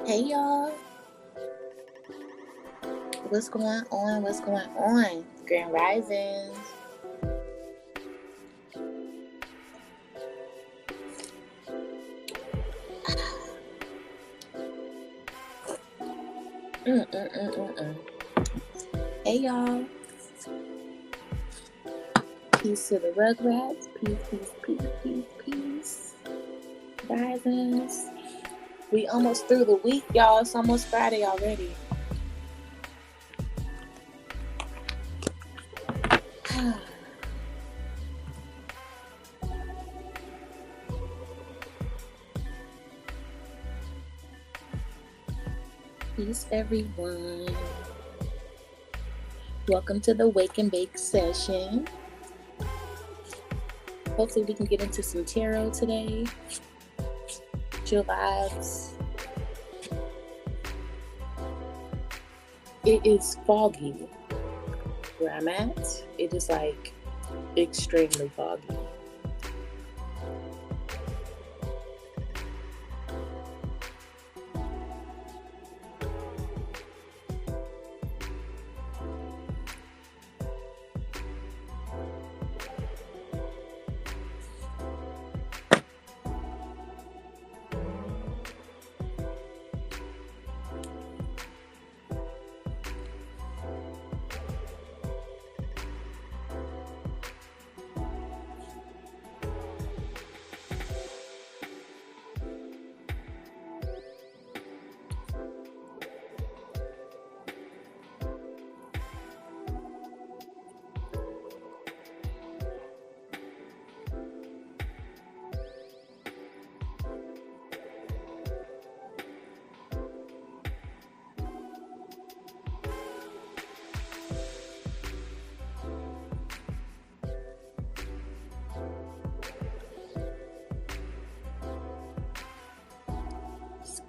Hey y'all, what's going on? What's going on? Grand Risings. Mm. Hey y'all, peace to the Rugrats. Peace. Risings. We almost through the week, y'all. It's almost Friday already. Peace, everyone. Welcome to the Wake and Bake session. Hopefully, we can get into some tarot today. Chill vibes. It is foggy where I'm at. It is like extremely foggy.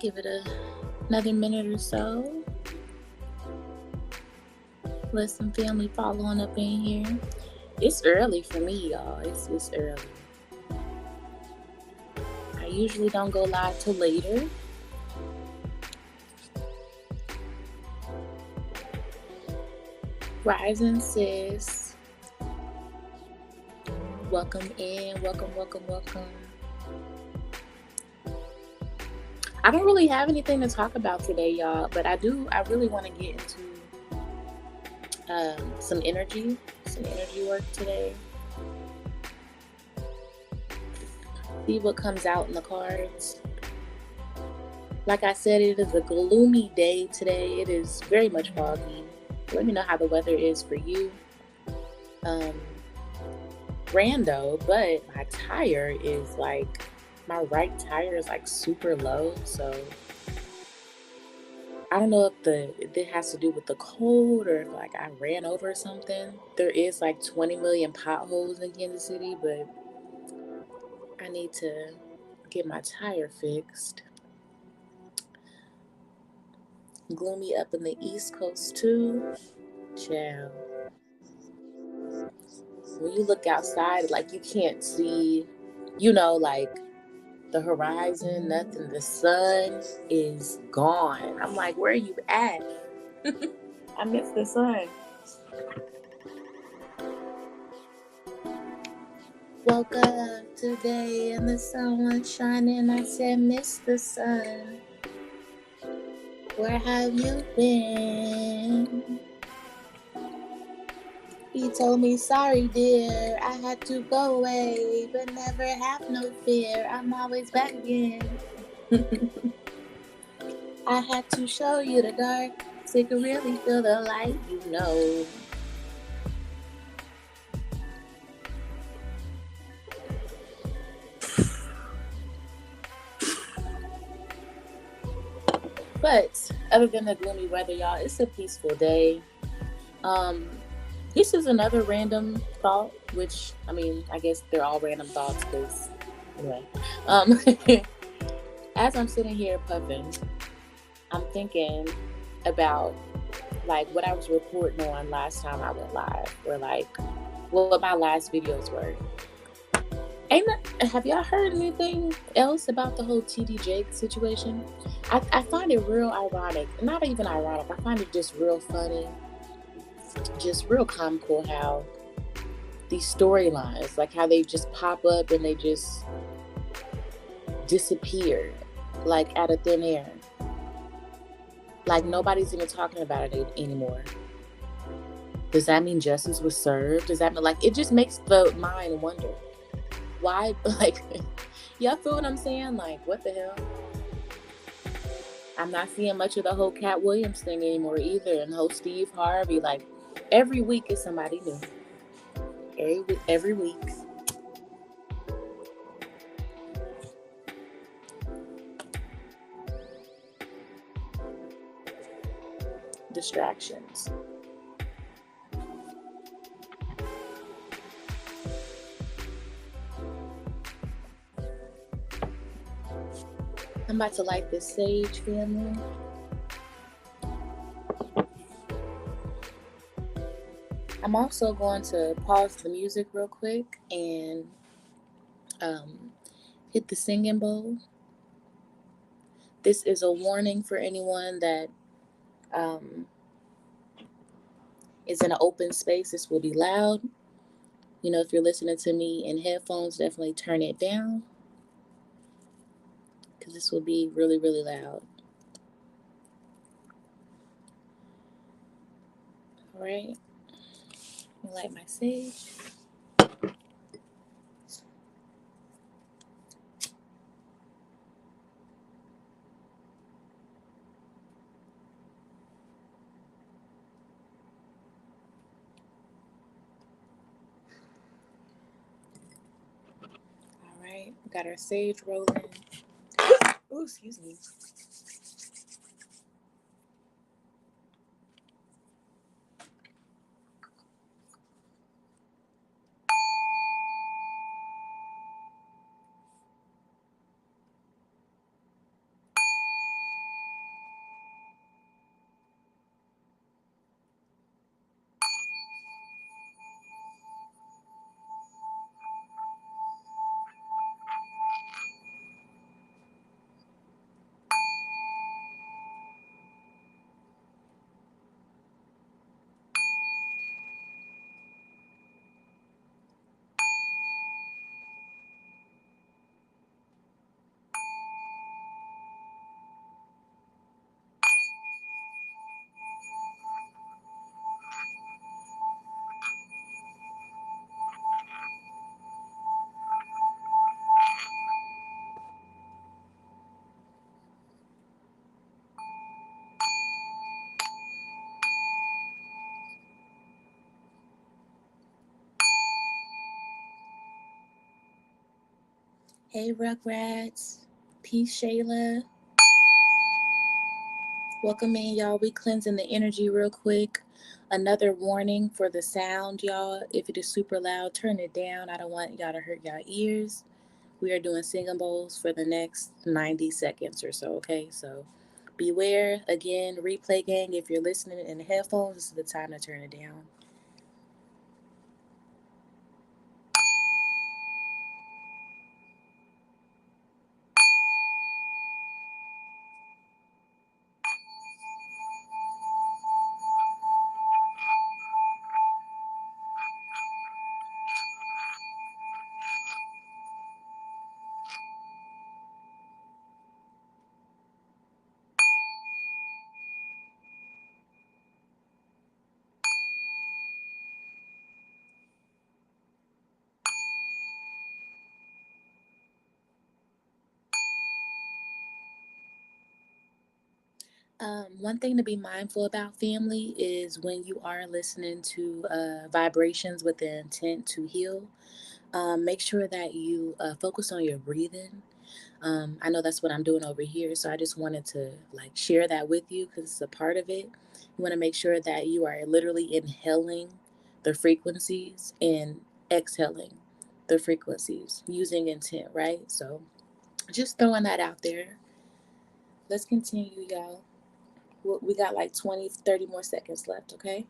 Give it another minute or so. Let some family follow on up in here. It's early for me, y'all. It's early. I usually don't go live till later. Rising sis. Welcome in. Welcome. I don't really have anything to talk about today, y'all, but I really want to get into some energy work today. See what comes out in the cards. Like I said, it is a gloomy day today. It is very much foggy. Let me know how the weather is for you. Rando, but my right tire is like super low, so I don't know if it has to do with the cold or if like I ran over something. There is like 20 million potholes in Kansas City, but I need to get my tire fixed. Gloomy up in the East Coast too. Chill. When you look outside, like you can't see, like the horizon, nothing. The sun is gone. I'm like, where are you at? I miss the sun. Woke up today and the sun was shining. I said, miss the sun. Where have you been? He told me, sorry dear, I had to go away, but never have no fear, I'm always back again. I had to show you the dark, so you could really feel the light, But other than the gloomy weather, y'all, it's a peaceful day. This is another random thought, which, I guess they're all random thoughts because, anyway. As I'm sitting here puffing, I'm thinking about, like, what I was reporting on last time I went live, or, like, what my last videos were. Have y'all heard anything else about the whole TD Jake situation? I find it real ironic. Not even ironic. I find it just real funny, just real comical how these storylines, like how they just pop up and they just disappear, like out of thin air. Like nobody's even talking about it anymore. Does that mean justice was served? Does that mean, like, it just makes the mind wonder why, like, y'all feel what I'm saying? Like, what the hell? I'm not seeing much of the whole Cat Williams thing anymore either, and the whole Steve Harvey. Like, every week is somebody new. Every week. Distractions. I'm about to light this sage, family. I'm also going to pause the music real quick and hit the singing bowl. This is a warning for anyone that um, is in an open space. This will be loud. You know, if you're listening to me in headphones, definitely turn it down because this will be really, really loud. All right. Let me light my sage. All right. We got our sage rolling. Oh, excuse me. Hey, Rugrats. Peace, Shayla. Welcome in, y'all. We cleansing the energy real quick. Another warning for the sound, y'all. If it is super loud, turn it down. I don't want y'all to hurt y'all ears. We are doing singing bowls for the next 90 seconds or so, okay? So beware. Again, replay gang, if you're listening in the headphones, this is the time to turn it down. One thing to be mindful about, family, is when you are listening to vibrations with the intent to heal, make sure that you focus on your breathing. I know that's what I'm doing over here, so I just wanted to like share that with you because it's a part of it. You want to make sure that you are literally inhaling the frequencies and exhaling the frequencies using intent, right? So just throwing that out there. Let's continue, y'all. We got like 20, 30 more seconds left, okay?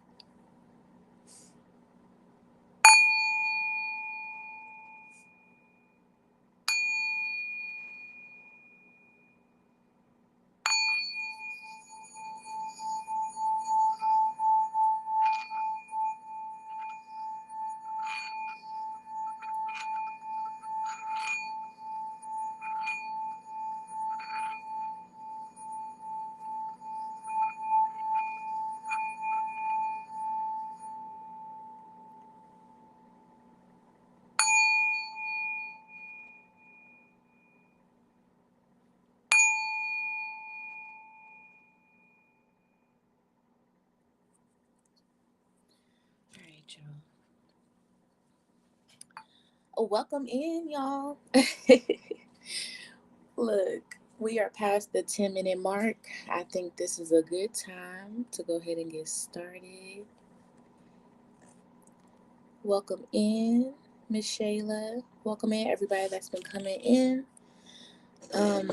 right, y'all. Welcome in, y'all. Look, we are past the 10-minute mark. I think this is a good time to go ahead and get started. Welcome in, Miss Shayla. Welcome in, everybody that's been coming in. Um,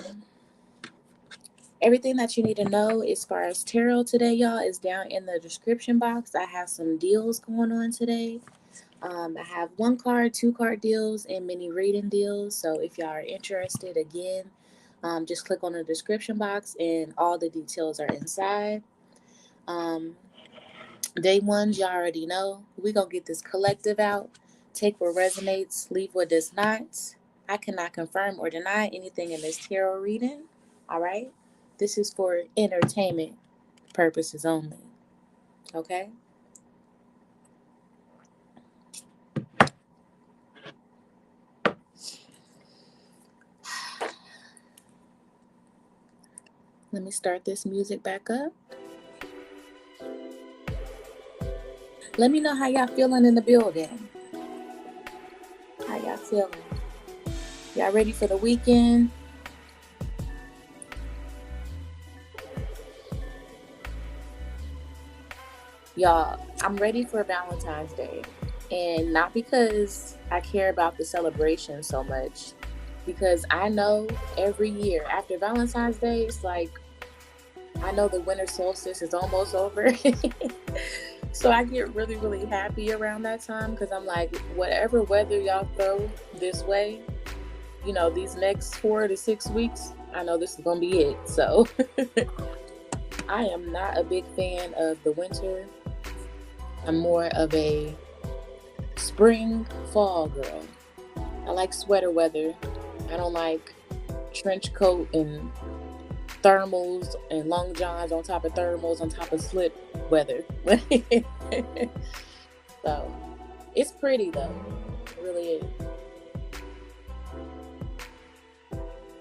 Everything that you need to know as far as tarot today, y'all, is down in the description box. I have some deals going on today. I have 1 card, 2 card deals, and mini reading deals. So if y'all are interested, again, just click on the description box and all the details are inside. Day ones, y'all already know. We're going to get this collective out. Take what resonates, leave what does not. I cannot confirm or deny anything in this tarot reading. All right? This is for entertainment purposes only. Okay? Let me start this music back up. Let me know how y'all feeling in the building. How y'all feeling? Y'all ready for the weekend? Y'all, I'm ready for Valentine's Day. And not because I care about the celebration so much, because I know every year after Valentine's Day, it's like, I know the winter solstice is almost over. So I get really, really happy around that time because I'm like, whatever weather y'all throw this way, you know, these next 4 to 6 weeks, I know this is going to be it. So I am not a big fan of the winter. I'm more of a spring, fall girl. I like sweater weather. I don't like trench coat and thermals and long johns on top of thermals on top of slip weather. So it's pretty though. It really is.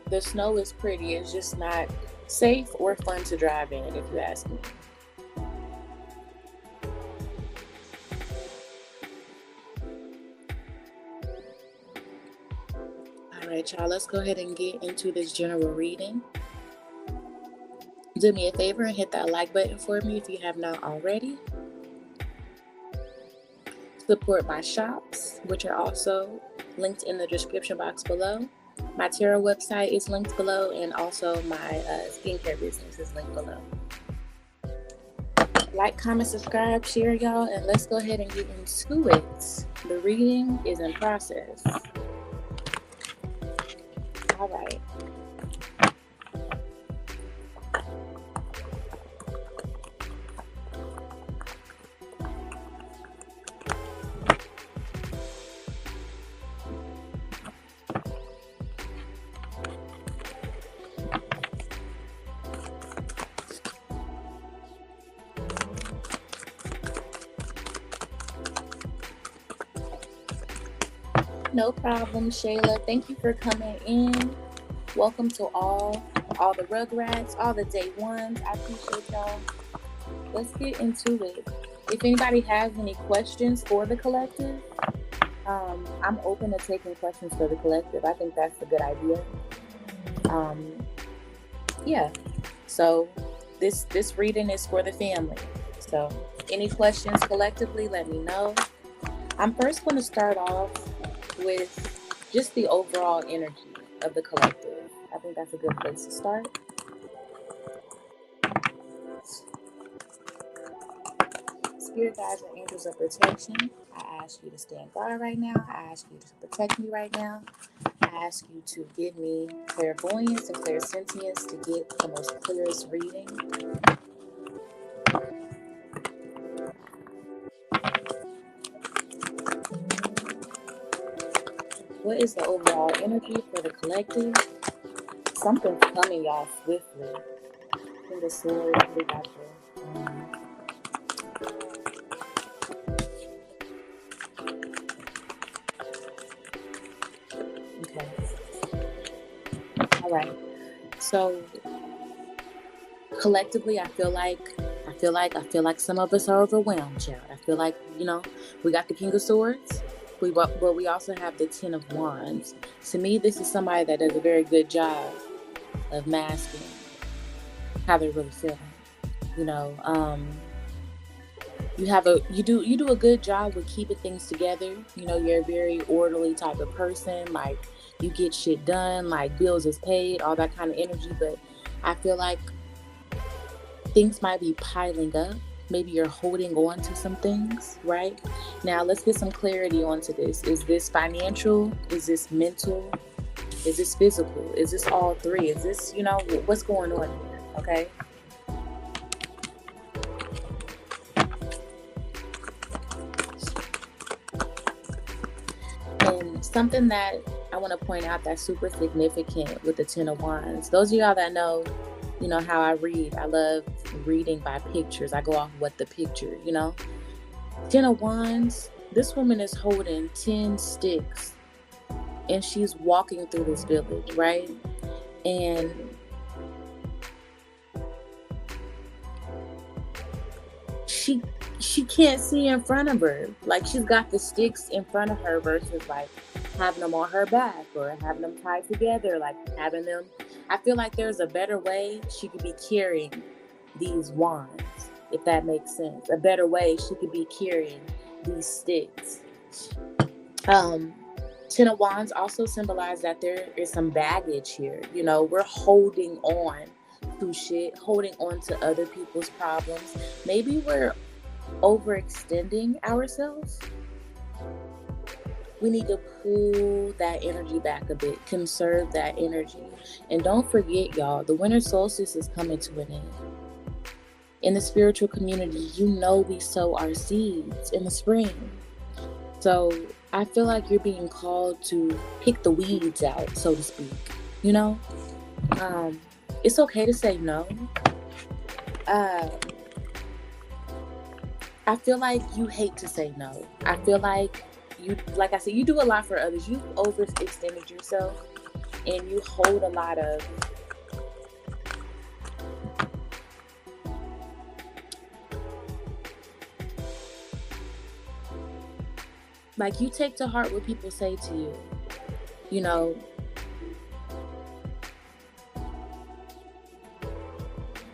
The snow is pretty. It's just not safe or fun to drive in, if you ask me. All right, y'all, let's go ahead and get into this general reading. Do me a favor and hit that like button for me if you have not already. Support my shops, which are also linked in the description box below. My tarot website is linked below, and also my skincare business is linked below. Like, comment, subscribe, share, y'all, and let's go ahead and get into it. The reading is in process. All right. No problem, Shayla. Thank you for coming in. Welcome to all the Rugrats, all the day ones. I appreciate y'all. Let's get into it. If anybody has any questions for the collective, I'm open to taking questions for the collective. I think that's a good idea. Yeah. So this reading is for the family. So any questions collectively, let me know. I'm first going to start off with just the overall energy of the collective. I think that's a good place to start. Spirit guides and angels of protection, I ask you to stand guard right now. I ask you to protect me right now. I ask you to give me clairvoyance and clairsentience to get the most clearest reading. What is the overall energy for the collective? Something's coming, y'all, swiftly. In the sword, we got okay. All right. So collectively, I feel like I feel like some of us are overwhelmed, child. I feel like, we got the King of Swords, but we also have the Ten of Wands. To me, this is somebody that does a very good job of masking how they're really feeling. You know, you do a good job with keeping things together. You're a very orderly type of person. Like, you get shit done, like bills is paid, all that kind of energy. But I feel like things might be piling up. Maybe you're holding on to some things, right? Now, let's get some clarity onto this. Is this financial? Is this mental? Is this physical? Is this all three? Is this, what's going on here? Okay. And something that I want to point out that's super significant with the Ten of Wands. Those of y'all that know, how I read. I love reading by pictures. I go off what the picture, Ten of Wands, this woman is holding 10 sticks and she's walking through this village, right? And she can't see in front of her. Like, she's got the sticks in front of her versus like having them on her back or having them tied together, like having them. I feel like there's a better way she could be carrying these wands, if that makes sense. A better way she could be carrying these sticks. Ten of Wands also symbolize that there is some baggage here. We're holding on to shit, holding on to other people's problems. Maybe we're overextending ourselves. We need to pull that energy back a bit, conserve that energy. And don't forget, y'all, the winter solstice is coming to an end. In the spiritual community, we sow our seeds in the spring. So I feel like you're being called to pick the weeds out, so to speak. It's okay to say no. I feel like you hate to say no. I feel like like I said, you do a lot for others. You've overextended yourself and you hold a lot of like, you take to heart what people say to you.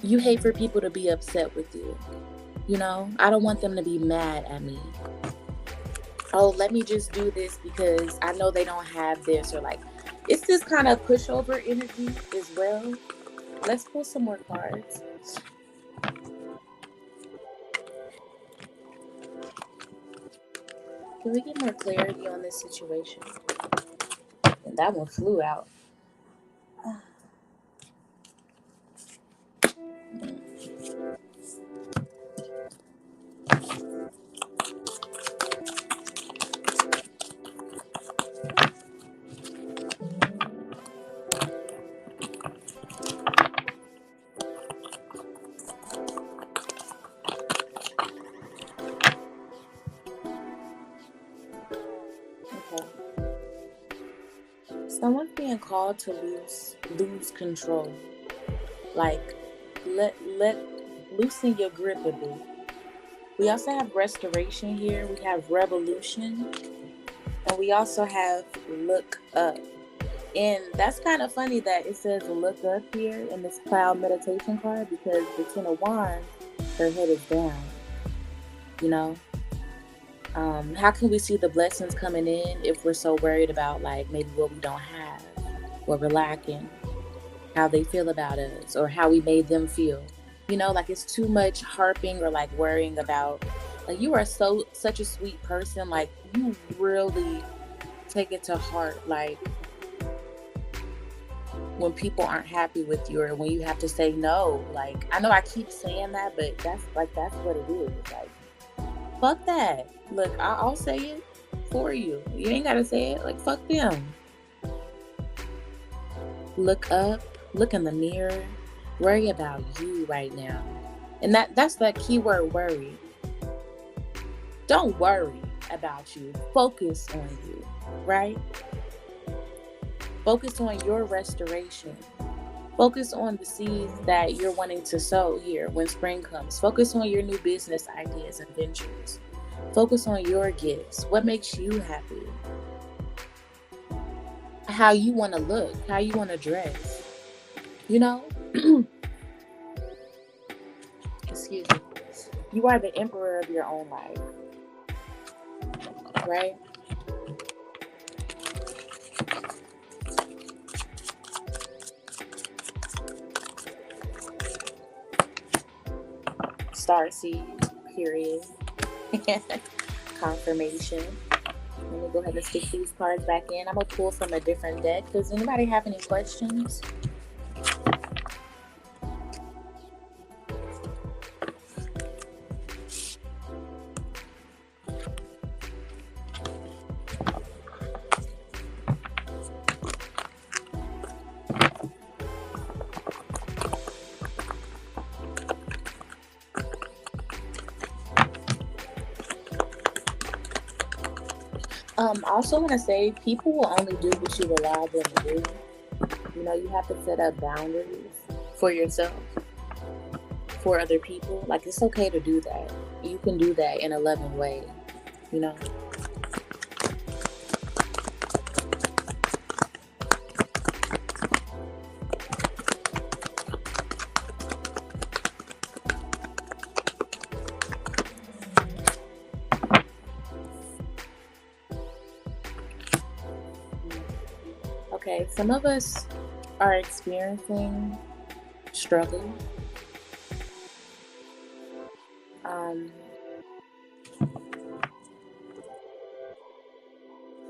You hate for people to be upset with you. I don't want them to be mad at me. Oh, let me just do this because I know they don't have this, or like, it's this kind of pushover energy as well. Let's pull some more cards. Can we get more clarity on this situation? And that one flew out. Someone's being called to lose control. Like, loosen your grip a bit. We also have restoration here. We have revolution. And we also have look up. And that's kind of funny that it says look up here in this cloud meditation card, because the Ten of Wands, her head is down. How can we see the blessings coming in if we're so worried about, like, maybe what we don't have, what we're lacking, how they feel about us, or how we made them feel? Like, it's too much harping or like worrying about, like, you are such a sweet person. Like, you really take it to heart, like, when people aren't happy with you or when you have to say no. Like, I know I keep saying that, but that's what it is. Like, fuck that. Look, I'll say it for you. You ain't gotta say it. Like, fuck them. Look up. Look in the mirror. Worry about you right now. And that's that keyword, worry. Don't worry about you. Focus on you, right? Focus on your restoration. Focus on the seeds that you're wanting to sow here when spring comes. Focus on your new business ideas and ventures. Focus on your gifts. What makes you happy? How you want to look, how you want to dress. You know, excuse me. You are the emperor of your own life, right? Star seed, period. Confirmation. Let me go ahead and stick these cards back in. I'm going to pull from a different deck. Does anybody have any questions? I also want to say people will only do what you allow them to do. You know, you have to set up boundaries for yourself, for other people. Like, it's okay to do that. You can do that in a loving way, you know. Okay, some of us are experiencing struggle. Um,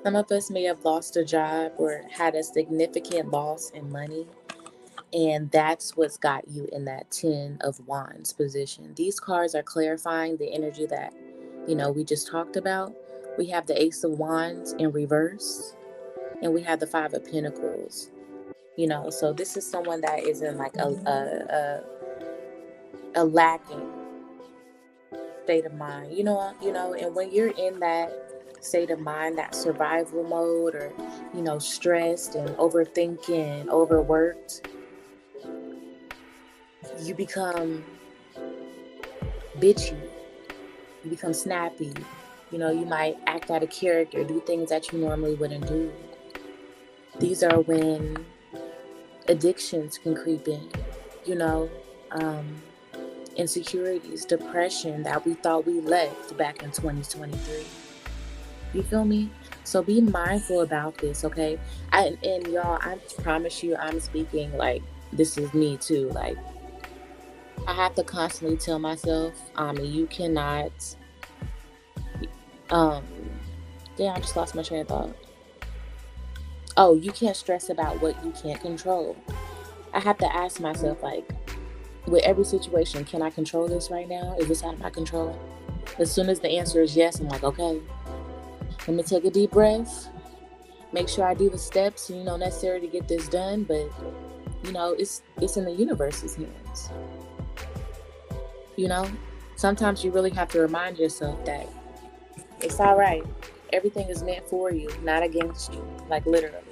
some of us may have lost a job or had a significant loss in money, and that's what's got you in that 10 of Wands position. These cards are clarifying the energy that, we just talked about. We have the Ace of Wands in reverse, and we have the Five of Pentacles. So this is someone that is in like a lacking state of mind. And when you're in that state of mind, that survival mode, or stressed and overthinking, overworked, you become bitchy, you become snappy. You might act out of character, do things that you normally wouldn't do. These are when addictions can creep in, insecurities, depression that we thought we left back in 2023. You feel me? So be mindful about this, okay? And y'all, I promise you, I'm speaking like this is me too. Like, I have to constantly tell myself, you cannot, I just lost my train of thought. Oh, you can't stress about what you can't control. I have to ask myself, like, with every situation, can I control this right now? Is this out of my control? As soon as the answer is yes, I'm like, okay, let me take a deep breath, make sure I do the steps, necessary to get this done. But, it's in the universe's hands. Sometimes you really have to remind yourself that it's all right. Everything is meant for you, not against you, like literally.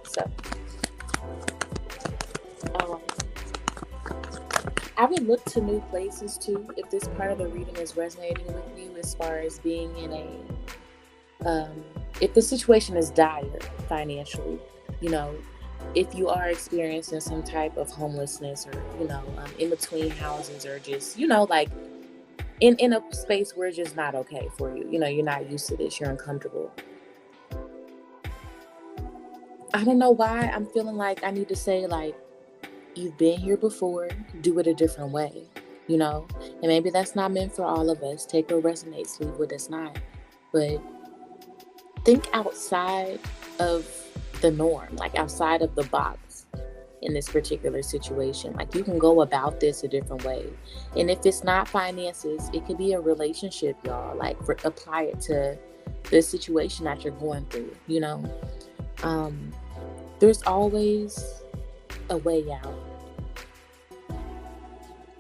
So, I would look to new places too, if this part of the reading is resonating with you, as far as being in if the situation is dire financially, if you are experiencing some type of homelessness, or, in between houses, or just, like in a space where it's just not okay for you, you're not used to this, you're uncomfortable. I don't know why I'm feeling like I need to say, like, you've been here before, do it a different way, and maybe that's not meant for all of us. Take what resonates, leave what does not. But think outside of the norm, like outside of the box in this particular situation. Like, you can go about this a different way. And if it's not finances, it could be a relationship, y'all. Like, apply it to the situation that you're going through, there's always a way out.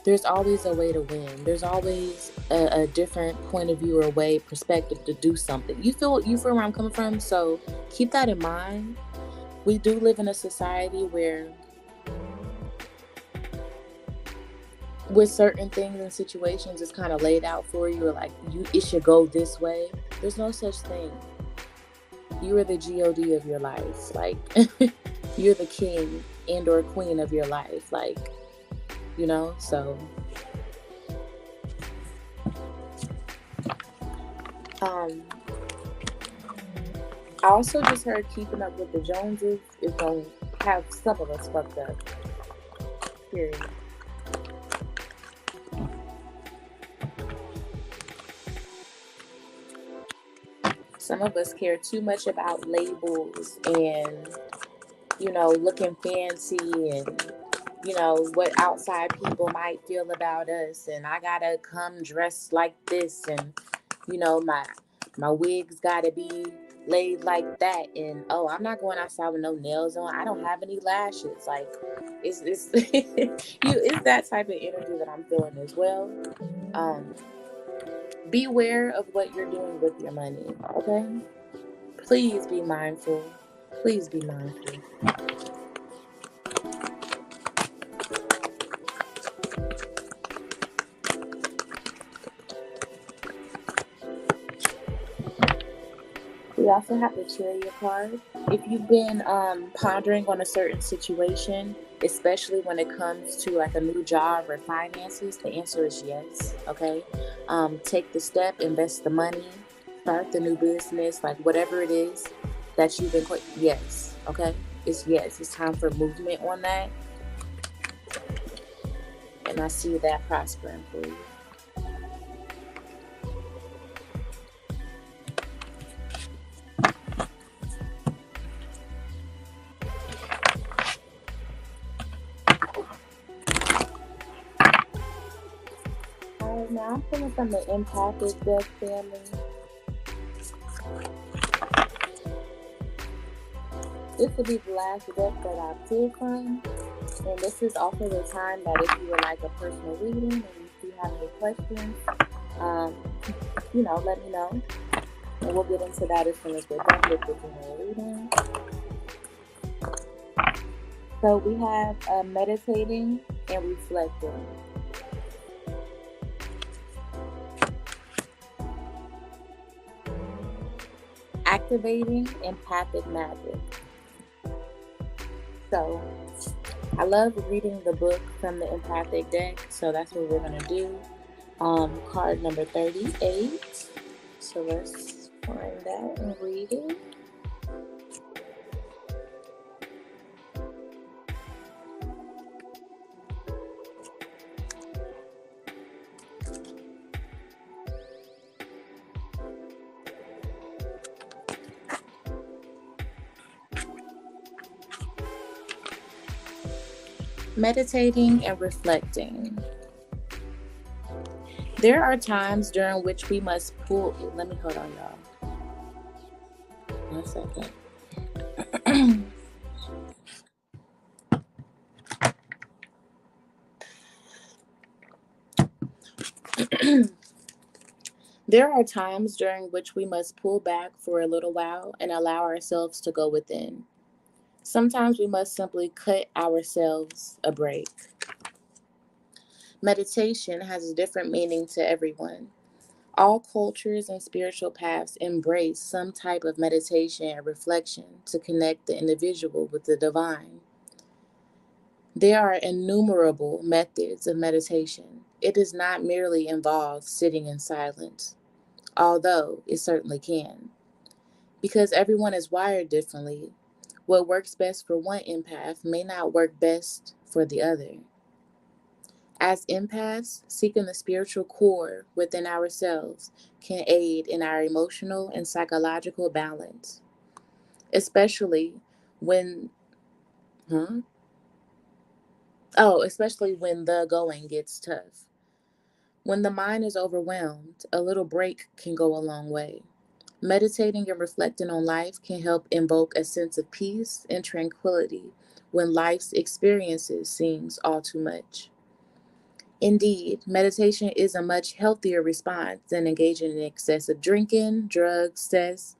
There's always a way to win. There's always a different point of view or way, perspective to do something. You feel where I'm coming from? So keep that in mind. We do live in a society where with certain things and situations, it's kind of laid out for you, or like it should go this way. There's no such thing. You are the God of your life. Like you're the king and or queen of your life. Like, so um I also just heard keeping up with the Joneses is gonna have some of us fucked up. Period. Some of us care too much about labels and, looking fancy and, what outside people might feel about us. And I gotta come dressed like this, and, my wig's gotta be laid like that. And oh, I'm not going outside with no nails on. I don't have any lashes. Like, it's it's that type of energy that I'm feeling as well. Um, Beware of what you're doing with your money. Okay, please be mindful. Please be mindful. We also have the Chariot card. If you've been pondering on a certain situation, especially when it comes to like a new job or finances, the answer is yes. Okay. Take the step, invest the money, start the new business, like whatever it is that you've been. Yes. Okay. It's yes. It's time for movement on that, and I see that prospering for you. All right, now I'm pulling from the empathic deck family. This will be the last deck that I pull from. And this is also the time that if you would like a personal reading and if you have any questions, um, let me know. And we'll get into that as soon as we're done with the general reading. So we have meditating and reflecting. Activating empathic magic. So I love reading the book from the empathic deck. So that's what we're going to do. Card number 38. So let's find that and read it. Meditating and reflecting. There are times during which we must pull. Let me hold on, y'all. 1 second. There are times during which we must pull back for a little while and allow ourselves to go within. Sometimes we must simply cut ourselves a break. Meditation has a different meaning to everyone. All cultures and spiritual paths embrace some type of meditation and reflection to connect the individual with the divine. There are innumerable methods of meditation. It does not merely involve sitting in silence, although it certainly can. Because everyone is wired differently, what works best for one empath may not work best for the other. As empaths, seeking the spiritual core within ourselves can aid in our emotional and psychological balance, especially when, huh? Especially when the going gets tough. When the mind is overwhelmed, a little break can go a long way. Meditating and reflecting on life can help invoke a sense of peace and tranquility when life's experiences seems all too much. Indeed, meditation is a much healthier response than engaging in excessive drinking, drugs, sex,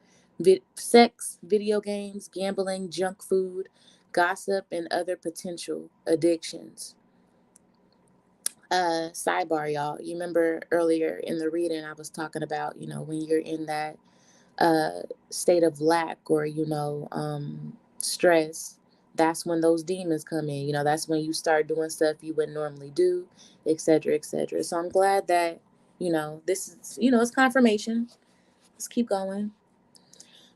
video games, gambling, junk food, gossip, and other potential addictions. Sidebar, y'all. You remember earlier in the reading, I was talking about, when you're in that uh, state of lack or, stress, that's when those demons come in. That's when you start doing stuff you wouldn't normally do, et cetera, et cetera. So I'm glad that, this is, it's confirmation. Let's keep going.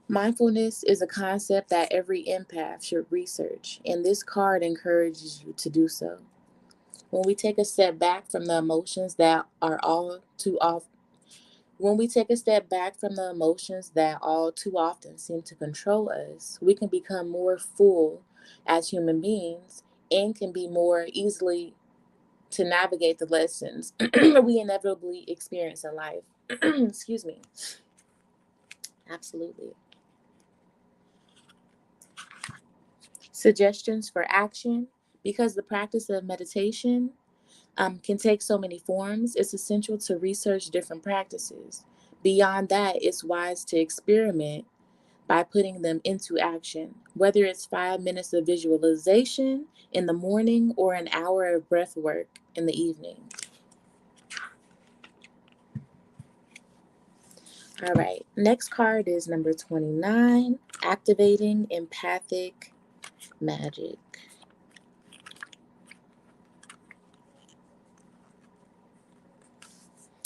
Mindfulness is a concept that every empath should research, and this card encourages you to do so. When we take a step back from the emotions that are all too often when we take a step back from the emotions that all too often seem to control us, we can become more full as human beings and can be more easily to navigate the lessons we inevitably experience in life. Excuse me. Absolutely. Suggestions for action. Because the practice of meditation can take so many forms, it's essential to research different practices. Beyond that, it's wise to experiment by putting them into action, whether it's 5 minutes of visualization in the morning or an hour of breath work in the evening. All right, next card is number 29, activating empathic magic.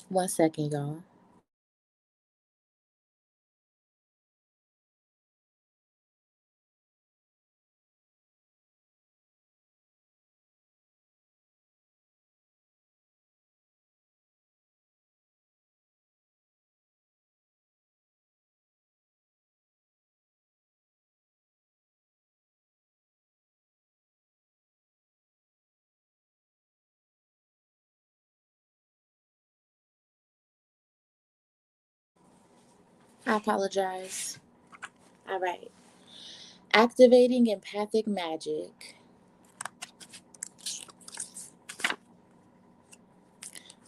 One second, y'all. I apologize. All right. Activating empathic magic.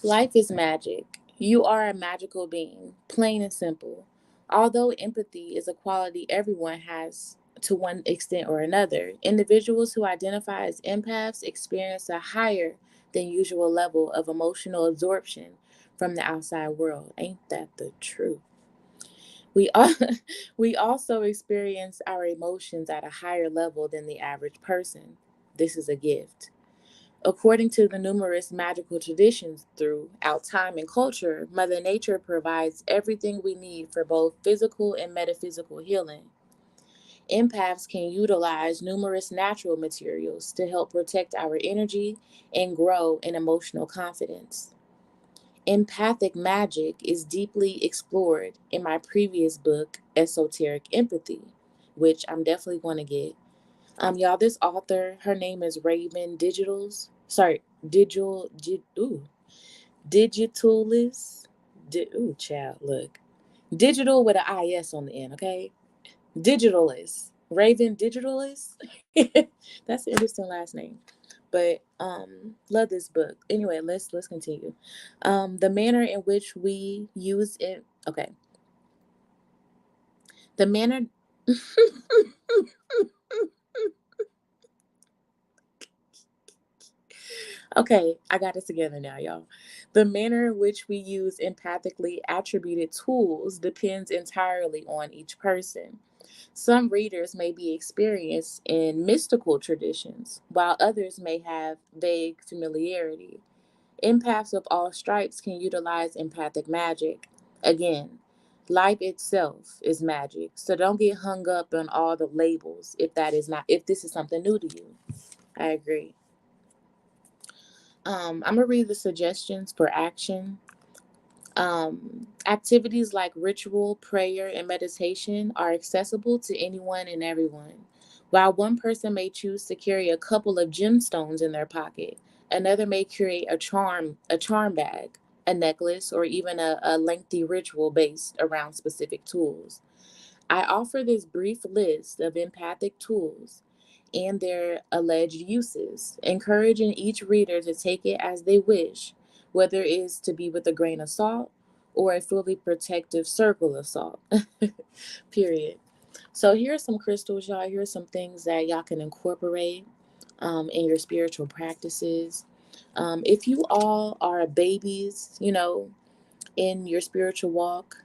Life is magic. You are a magical being, plain and simple. Although empathy is a quality everyone has to one extent or another, individuals who identify as empaths experience a higher than usual level of emotional absorption from the outside world. Ain't that the truth? We all, we also experience our emotions at a higher level than the average person. This is a gift. According to the numerous magical traditions throughout time and culture, Mother Nature provides everything we need for both physical and metaphysical healing. Empaths can utilize numerous natural materials to help protect our energy and grow in emotional confidence. Empathic magic is deeply explored in my previous book, Esoteric Empathy, which I'm definitely going to get. Y'all, this author, her name is Raven Digitals. Sorry, Digitalis. Child, look. Digital with an IS on the end, okay? Digitalis. Raven Digitalis. That's an interesting last name. But love this book. Anyway, let's continue. The manner in which we use it. Okay. The manner. Okay, I got it together now, y'all. The manner in which we use empathically attributed tools depends entirely on each person. Some readers may be experienced in mystical traditions, while others may have vague familiarity. Empaths of all stripes can utilize empathic magic. Again, life itself is magic, so don't get hung up on all the labels if this is something new to you. I agree. I'm gonna read the suggestions for action. Activities like ritual, prayer, and meditation are accessible to anyone and everyone. While one person may choose to carry a couple of gemstones in their pocket, another may create a charm bag, a necklace, or even a lengthy ritual based around specific tools. I offer this brief list of empathic tools and their alleged uses, encouraging each reader to take it as they wish, whether it is to be with a grain of salt or a fully protective circle of salt. Period. So here are some crystals, y'all. Here are some things that y'all can incorporate in your spiritual practices. If you all are babies, in your spiritual walk,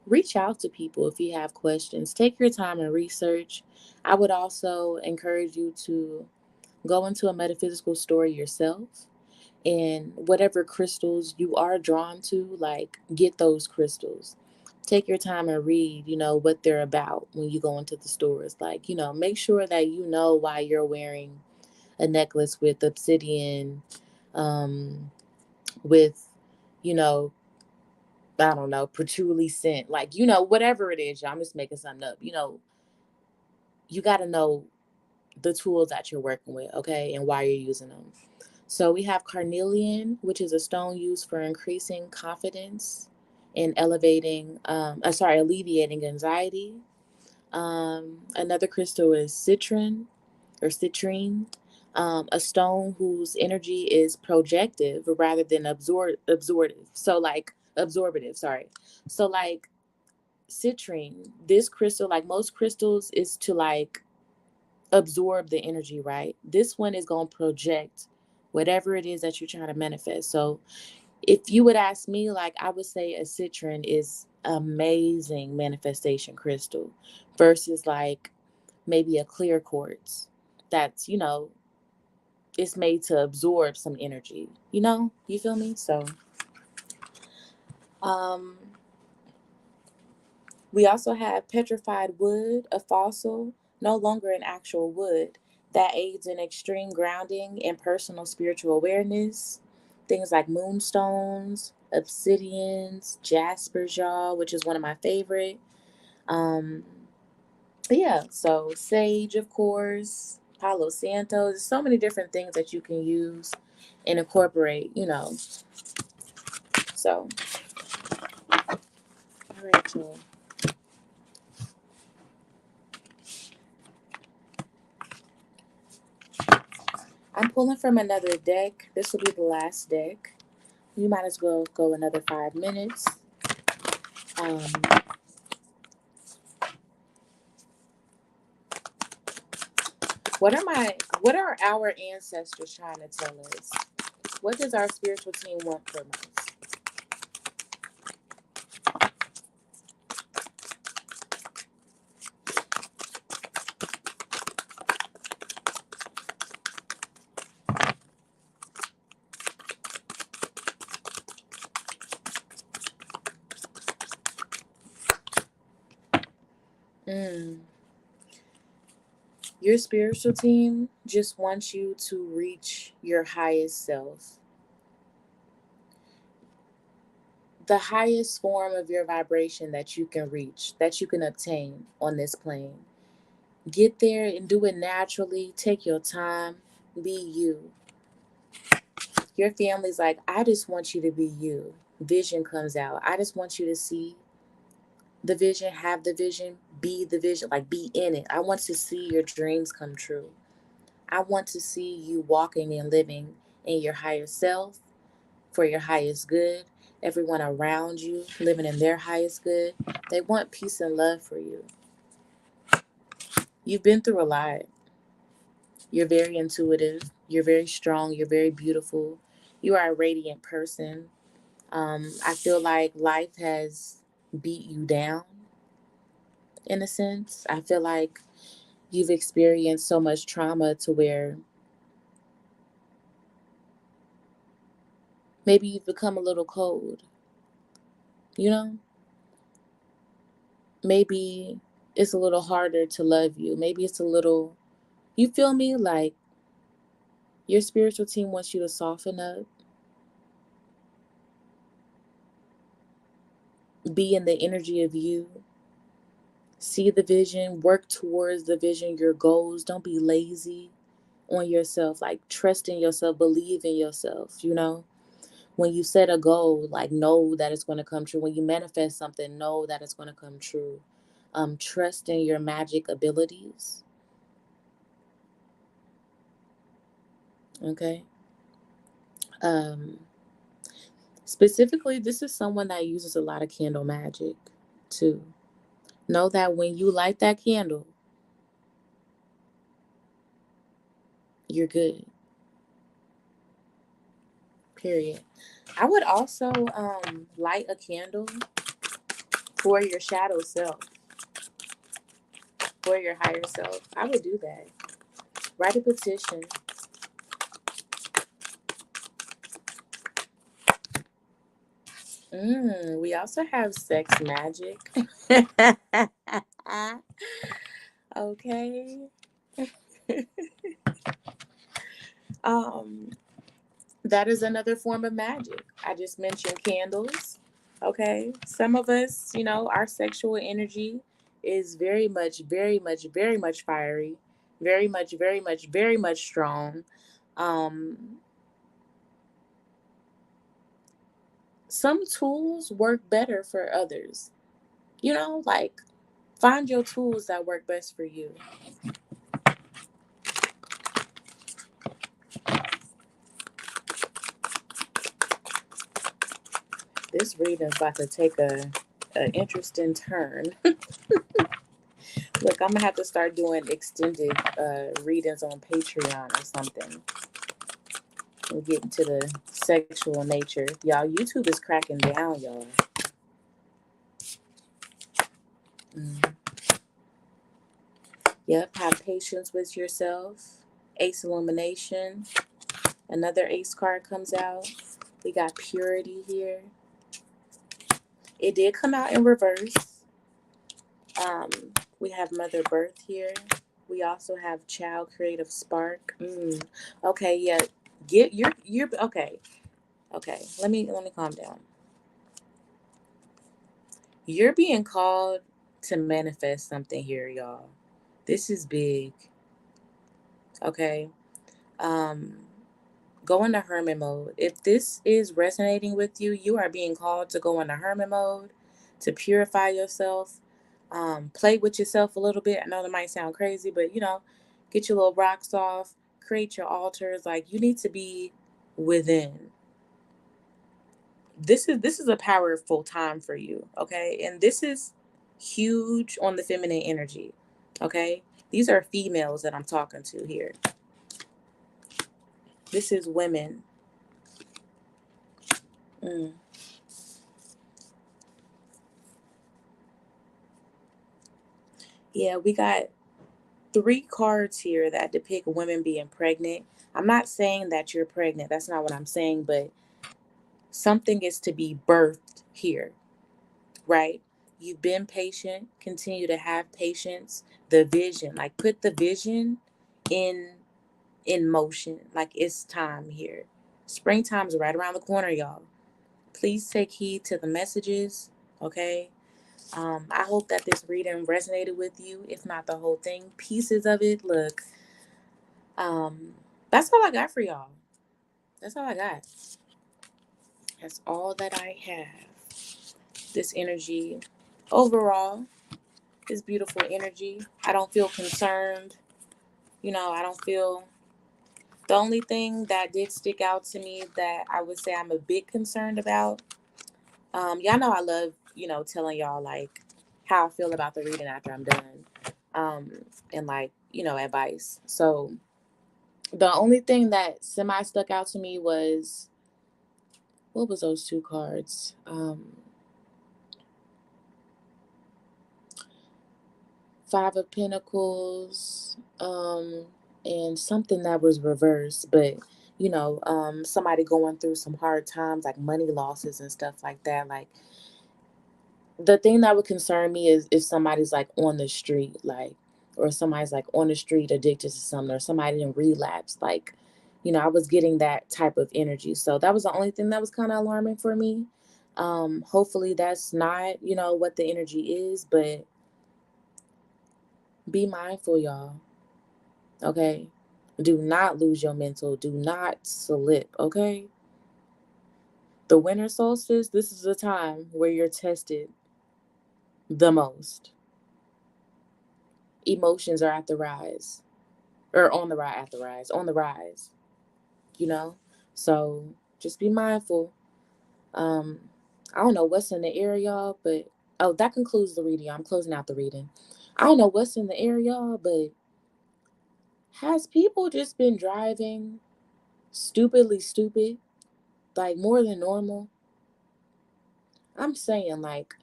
reach out to people if you have questions. Take your time and research. I would also encourage you to go into a metaphysical store yourself, and whatever crystals you are drawn to, like, get those crystals. Take your time and read, what they're about when you go into the stores. Like, make sure that you know why you're wearing a necklace with obsidian, with, you know, I don't know, patchouli scent, like, whatever it is. I'm just making something up. You got to know the tools that you're working with, okay, and why you're using them. So we have carnelian, which is a stone used for increasing confidence and alleviating anxiety. Another crystal is citrine, a stone whose energy is projective rather than absorptive. Absorbative, sorry. So like citrine, this crystal, like most crystals, is to like absorb the energy, right? This one is going to project whatever it is that you're trying to manifest. So if you would ask me, like, I would say a citrine is amazing manifestation crystal versus like maybe a clear quartz that's, it's made to absorb some energy, you feel me? So um we also have petrified wood, a fossil, no longer an actual wood, that aids in extreme grounding and personal spiritual awareness. Things like moonstones, obsidians, jasper's yaw, which is one of my favorite. Um, yeah, so sage, of course, Palo Santo. There's so many different things that you can use and incorporate. So, all right, y'all. I'm pulling from another deck. This will be the last deck. You might as well go another 5 minutes. Um, what are our ancestors trying to tell us? What does our spiritual team want from us? Mm. Your spiritual team just wants you to reach your highest self, the highest form of your vibration that you can reach, that you can obtain on this plane. Get there and do it naturally. Take your time. Be you. Your family's like, I just want you to be you. Vision comes out. I just want you to see the vision, have the vision, be the vision, like be in it. I want to see your dreams come true. I want to see you walking and living in your higher self for your highest good. Everyone around you living in their highest good. They want peace and love for you. You've been through a lot. You're very intuitive. You're very strong. You're very beautiful. You are a radiant person. I feel like life has beat you down in a sense. I feel like you've experienced so much trauma to where maybe you've become a little cold, you know? Maybe it's a little harder to love you. Maybe it's a little, you feel me? Like your spiritual team wants you to soften up, be in the energy of you, see the vision, work towards the vision, your goals. Don't be lazy on yourself. Like trust in yourself, believe in yourself. When you set a goal, like know that it's going to come true. When you manifest something, know that it's going to come true. Trust in your magic abilities. Okay. Um, Specifically, this is someone that uses a lot of candle magic too. Know that when you light that candle, you're good. Period. I would also light a candle for your shadow self, for your higher self. I would do that. Write a petition. We also have sex magic. Okay. um, that is another form of magic. I just mentioned candles. Okay. Some of us, our sexual energy is very much, very much, very much fiery, very much, very much, very much strong. Um, some tools work better for others. Like find your tools that work best for you. This reading's about to take a interesting turn. Look, I'm gonna have to start doing extended readings on Patreon or something. We'll get into the sexual nature. Y'all, YouTube is cracking down, y'all. Mm. Yep, have patience with yourself. Ace Illumination. Another ace card comes out. We got purity here. It did come out in reverse. Um, we have Mother Birth here. We also have Child Creative Spark. Okay, yeah. Get you're okay. Okay. Let me calm down. You're being called to manifest something here, y'all. This is big. Okay. Um Go into hermit mode. If this is resonating with you, you are being called to go into hermit mode, to purify yourself, play with yourself a little bit. I know that might sound crazy, but get your little rocks off, create your altars. Like you need to be within. This is a powerful time for you, okay? And this is huge on the feminine energy, okay? These are females that I'm talking to here. This is women. Mm. Yeah, we got 3 cards here that depict women being pregnant. I'm not saying that you're pregnant. That's not what I'm saying, but something is to be birthed here, right? You've been patient, continue to have patience. The vision, like put the vision in motion. Like it's time here. Springtime's right around the corner, y'all. Please take heed to the messages, okay? I hope that this reading resonated with you, if not the whole thing, pieces of it. Look, that's all I got for y'all. That's all I got. That's all that I have. This energy overall is beautiful energy. I don't feel concerned. I don't feel. The only thing that did stick out to me that I would say I'm a bit concerned about, y'all know I love, telling y'all like how I feel about the reading after I'm done, and like, advice. So the only thing that semi stuck out to me was, what was those 2 cards? 5 of Pentacles, and something that was reversed, but somebody going through some hard times, like money losses and stuff like that. Like the thing that would concern me is if somebody's like on the street, like, or somebody's like on the street addicted to something, or somebody in relapse. Like, I was getting that type of energy. So that was the only thing that was kind of alarming for me. Hopefully that's not, what the energy is, but be mindful, y'all. Okay? Do not lose your mental. Do not slip, okay? The winter solstice, this is the time where you're tested the most. Emotions are at the rise. Or on the rise, on the rise, you know? So just be mindful. Um, I don't know what's in the air, y'all, but oh, that concludes the reading. I'm closing out the reading. I don't know what's in the air, y'all, but has people just been driving stupidly stupid? like more than normal. I'm saying, like,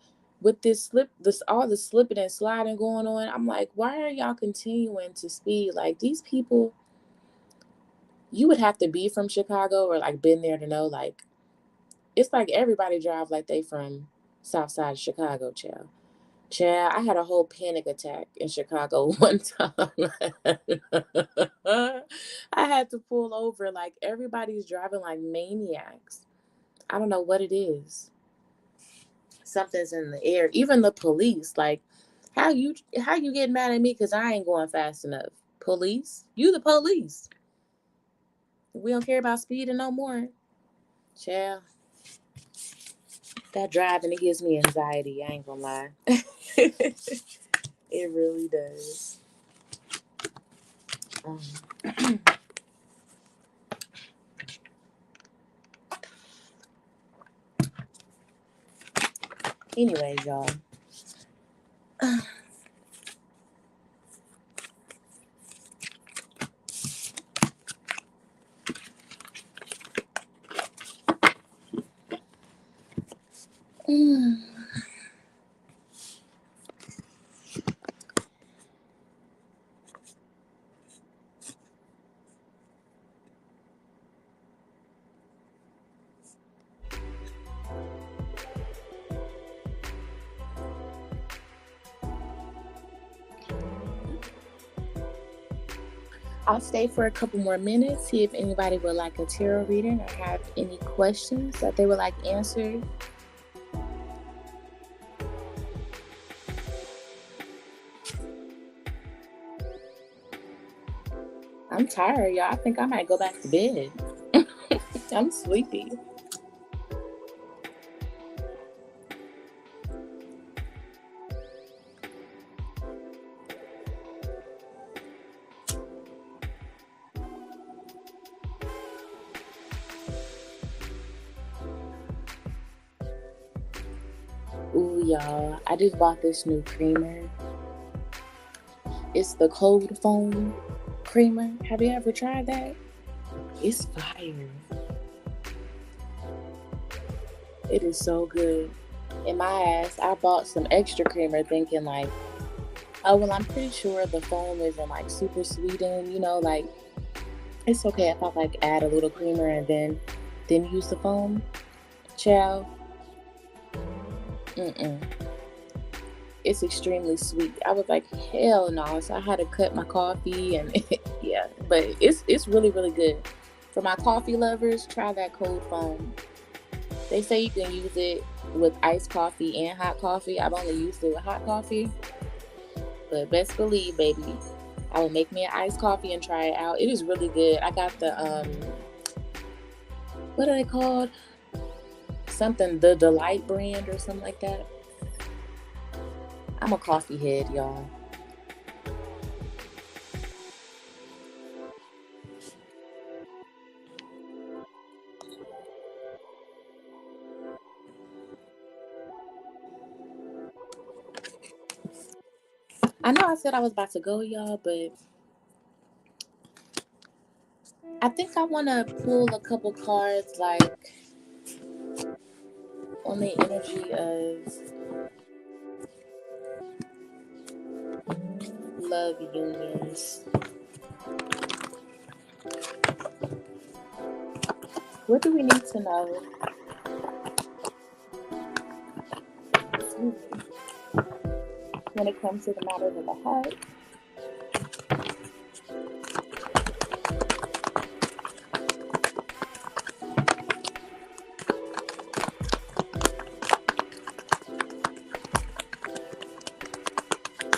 with this all the slipping and sliding going on, I'm like, why are y'all continuing to speed? Like, these people, you would have to be from Chicago or like been there to know, like, it's like everybody drive like they from South Side of Chicago, child. Child, I had a whole panic attack in Chicago one time. I had to pull over. Like, everybody's driving like maniacs. I don't know what it is. Something's in the air. Even the police, like, how you get mad at me because I ain't going fast enough? Police? You the police. We don't care about speeding no more. Child, that driving, it gives me anxiety. I ain't gonna lie. It really does. Um, anyways, y'all. I'll stay for a couple more minutes, see if anybody would like a tarot reading or have any questions that they would like answered. I'm tired, y'all. I think I might go back to bed. I'm sleepy. Ooh, y'all. I just bought this new creamer. It's the cold foam creamer. Have you ever tried that? It's fire. It is so good. In my ass, I bought some extra creamer thinking like, oh, well, I'm pretty sure the foam isn't like super sweetened, like it's okay if I like add a little creamer and then use the foam. Child. It's extremely sweet. I was like, hell no. So I had to cut my coffee and yeah, but it's really, really good. For my coffee lovers, try that cold foam. They say you can use it with iced coffee and hot coffee. I've only used it with hot coffee. But best believe, baby, I will make me an iced coffee and try it out. It is really good. I got the, what are they called? Something, the Delight brand or something like that. I'm a coffee head, y'all. I know I said I was about to go, y'all, but I think I want to pull a couple cards, like, on the energy of love unions. What do we need to know? When it comes to the matters of the heart.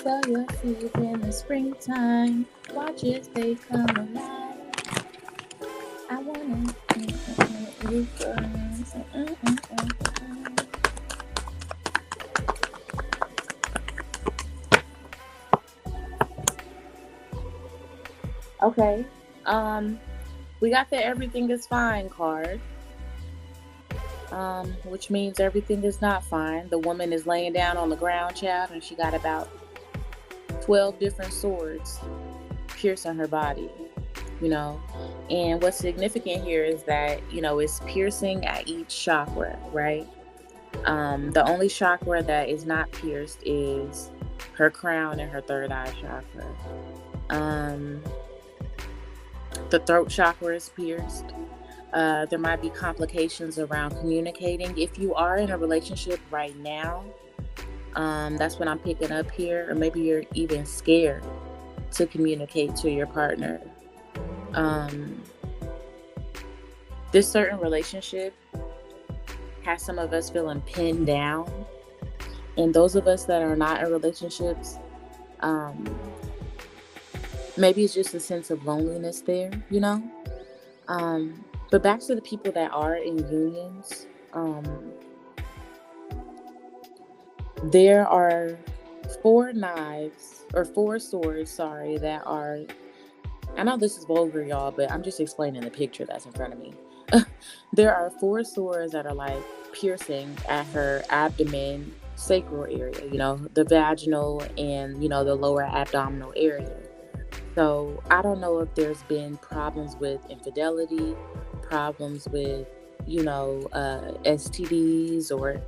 Sow your seeds in the springtime. Watch as they come alive. I wanna you first. Okay. We got the everything is fine card. Which means everything is not fine. The woman is laying down on the ground, child, and she got about 12 different swords piercing her body. you know. And what's significant here is that, it's piercing at each chakra, right? The only chakra that is not pierced is her crown and her third eye chakra. Um, the throat chakra is pierced. There might be complications around communicating. If you are in a relationship right now, that's what I'm picking up here. Or maybe you're even scared to communicate to your partner. This certain relationship has some of us feeling pinned down. And those of us that are not in relationships, maybe it's just a sense of loneliness there, But back to the people that are in unions, there are four swords, sorry, that are, I know this is vulgar, y'all, but I'm just explaining the picture that's in front of me. There are four swords that are like piercing at her abdomen, sacral area, the vaginal and, the lower abdominal area. So I don't know if there's been problems with infidelity, problems with, STDs, or,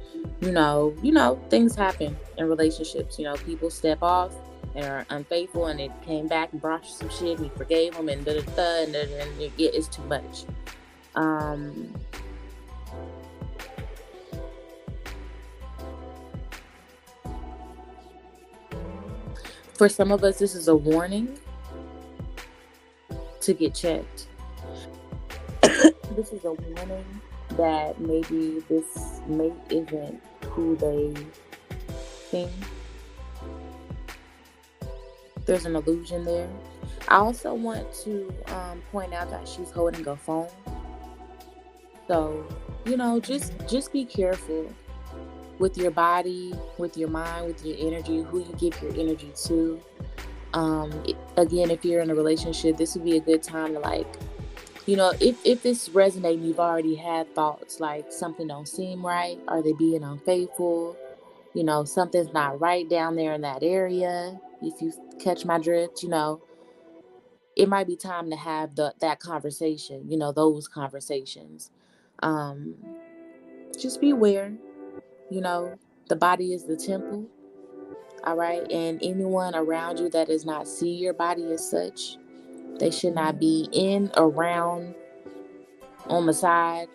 things happen in relationships. People step off and are unfaithful, and it came back and brought you some shit, and you forgave them, and and it's too much. For some of us, this is a warning to get checked. This is a warning that maybe this mate isn't who they think. There's an illusion there. I also want to point out that she's holding a phone. So, just be careful with your body, with your mind, with your energy, who you give your energy to. Again, if you're in a relationship, this would be a good time to if this resonates, you've already had thoughts like something don't seem right. Are they being unfaithful? Something's not right down there in that area. If you catch my drift, it might be time to have that conversation, those conversations. Just be aware, the body is the temple. All right. And anyone around you that does not see your body as such, they should not be in, around, on the side,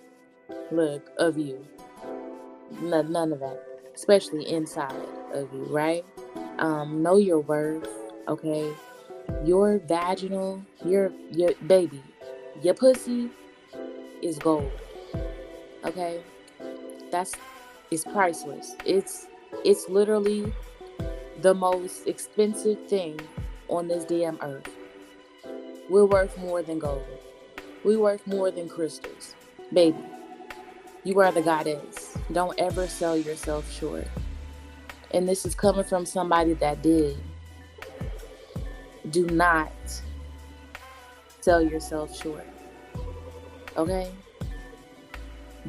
look, of you. None of that. Especially inside of you, right? Know your worth, okay? Your vaginal, your baby, your pussy is gold. Okay? It's priceless. It's literally the most expensive thing on this damn earth. We're worth more than gold. We worth more than crystals. Baby, you are the goddess. Don't ever sell yourself short. And this is coming from somebody that did. Do not sell yourself short. Okay?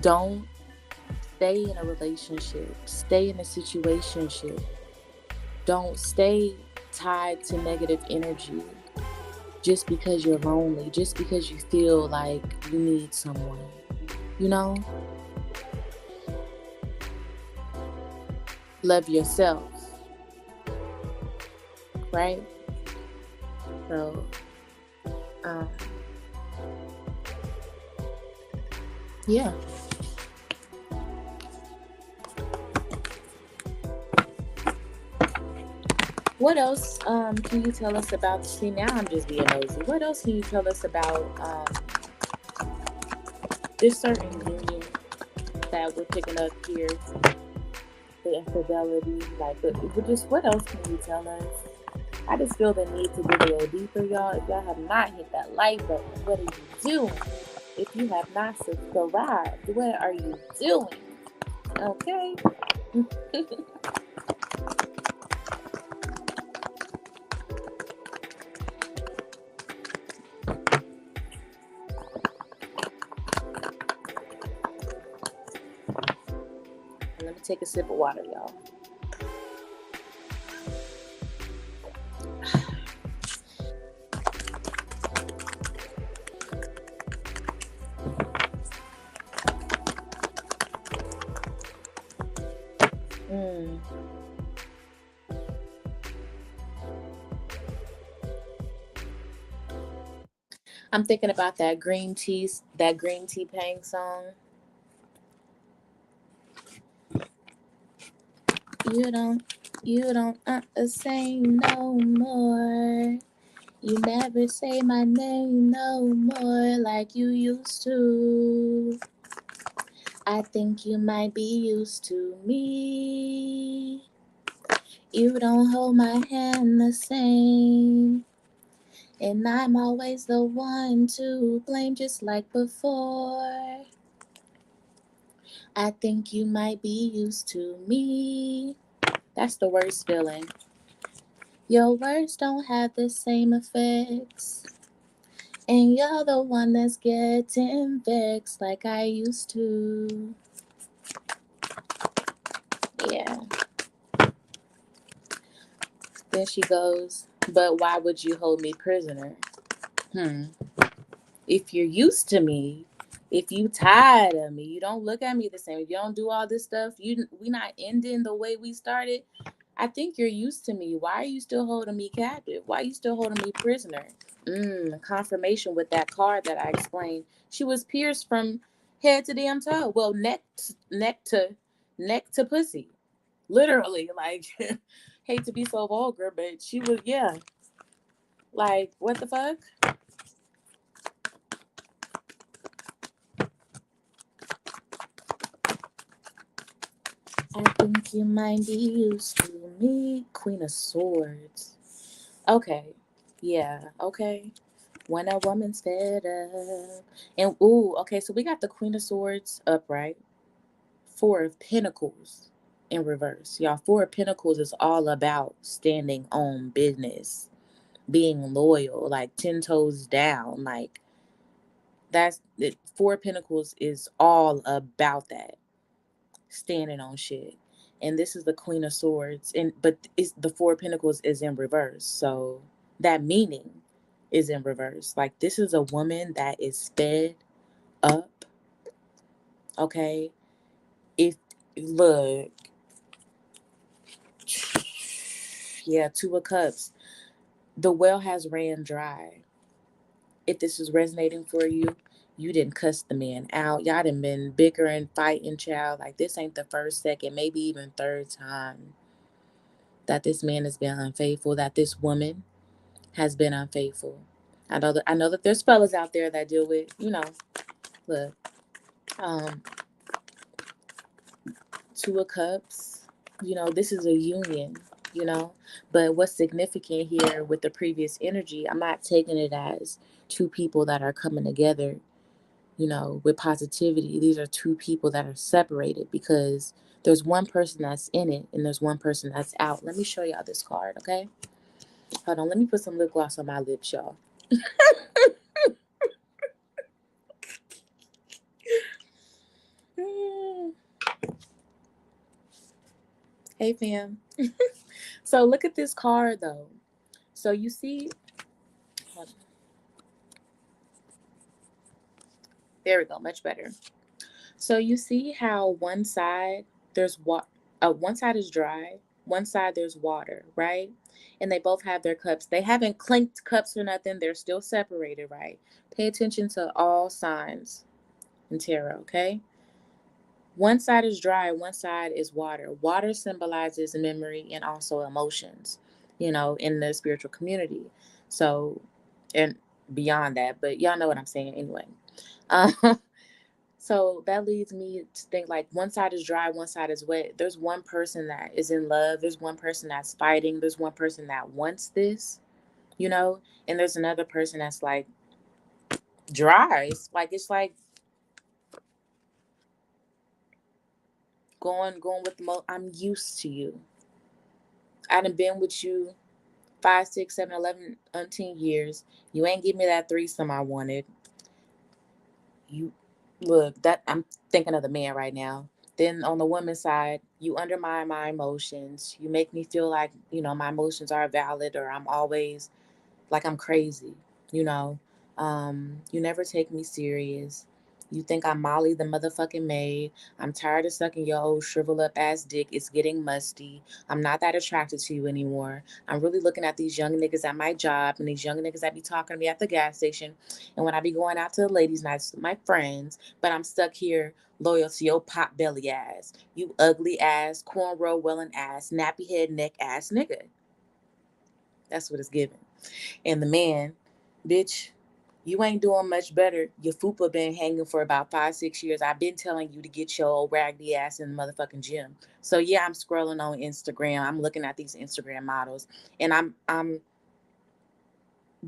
Don't stay in a relationship. Stay in a situationship. Don't stay tied to negative energy just because you're lonely, just because you feel like you need someone. Love yourself. Right? So, yeah. What else can you tell us about? See, now I'm just being nosy. What else can you tell us about this certain union that we're picking up here? The infidelity, what else can you tell us? I just feel the need to dig a little deeper, y'all. If y'all have not hit that like button, what are you doing? If you have not subscribed, what are you doing? Okay. Let me take a sip of water, y'all. I'm thinking about that green tea pang song. You don't, you don't say no more. You never say my name no more like you used to. I think you might be used to me. You don't hold my hand the same. And I'm always the one to blame just like before. I think you might be used to me. That's the worst feeling. Your words don't have the same effects. And you're the one that's getting vexed like I used to. Yeah. Then she goes, but why would you hold me prisoner? Hmm. If you're used to me, if you tired of me, you don't look at me the same. If you don't do all this stuff, we not ending the way we started. I think you're used to me. Why are you still holding me captive? Why are you still holding me prisoner? Confirmation with that card that I explained. She was pierced from head to damn toe. Well, neck to pussy. Literally, like hate to be so vulgar, but she was, yeah. Like, what the fuck? I think you might be used to me. Queen of Swords. Okay. Yeah, okay. When a woman's fed up. And ooh, okay, so we got the Queen of Swords upright. Four of Pentacles in reverse. Y'all, Four of Pentacles is all about standing on business, being loyal, like 10 toes down. Like, that's it. Four of Pentacles is all about that, standing on shit. And this is the Queen of Swords, and but it's the Four of Pentacles is in reverse, so that meaning is in reverse. Like, this is a woman that is fed up. Okay, if look, yeah, Two of Cups. The well has ran dry. If this is resonating for you, you didn't cuss the man out. Y'all done been bickering, fighting, child. Like, this ain't the first, second, maybe even third time that this man has been unfaithful, that this woman has been unfaithful. I know that there's fellas out there that deal with, look, um, Two of Cups, this is a union, you know. But what's significant here with the previous energy, I'm not taking it as two people that are coming together, with positivity. These are two people that are separated because there's one person that's in it and there's one person that's out. Let me show y'all this card, okay? Hold on, let me put some lip gloss on my lips, y'all. Hey, fam. So look at this card, though. So you see, there we go, much better. So you see how one side is dry, one side there's water, right? And they both have their cups. They haven't clinked cups or nothing. They're still separated, right? Pay attention to all signs in tarot, okay? One side is dry, one side is water. Water symbolizes memory and also emotions, in the spiritual community. So, and beyond that, but y'all know what I'm saying anyway. Uh, so that leads me to think, like, one side is dry, one side is wet. There's one person that is in love, there's one person that's fighting, there's one person that wants this, and there's another person that's like dry. It's like going with I'm used to you. I done been with you 5, 6, 7, 11, umpteen years. You ain't give me that threesome I wanted. You look that I'm thinking of the man right now. Then on the woman's side, you undermine my emotions. You make me feel like, my emotions are valid, or I'm always like I'm crazy, you know. You never take me serious. You think I'm Molly the motherfucking maid. I'm tired of sucking your old shrivel up ass dick. It's getting musty. I'm not that attracted to you anymore. I'm really looking at these young niggas at my job and these young niggas that be talking to me at the gas station. And when I be going out to the ladies' nights with my friends, but I'm stuck here loyal to your pot belly ass. You ugly ass, cornrow welling ass, nappy head neck ass nigga. That's what it's giving. And the man, bitch, you ain't doing much better. Your fupa been hanging for about 5, 6 years. I've been telling you to get your old raggedy ass in the motherfucking gym. So yeah, I'm scrolling on Instagram. I'm looking at these Instagram models, and I'm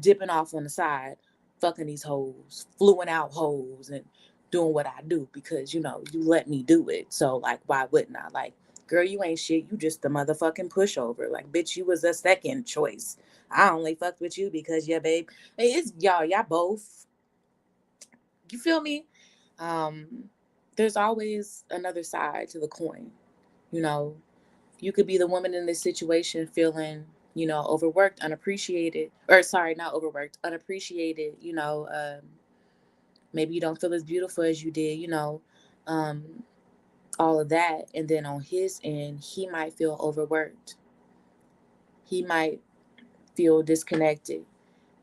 dipping off on the side, fucking these hoes, fluing out hoes, and doing what I do because you let me do it. So like, why wouldn't I? Like, girl, you ain't shit. You just the motherfucking pushover. Like, bitch, you was a second choice. I only fucked with you because yeah, babe. It's y'all both. You feel me? Um, there's always another side to the coin. You know, you could be the woman in this situation feeling, overworked, unappreciated, or sorry, not overworked, unappreciated. Maybe you don't feel as beautiful as you did. Um, all of that, and then on his end, he might feel overworked. He might feel disconnected.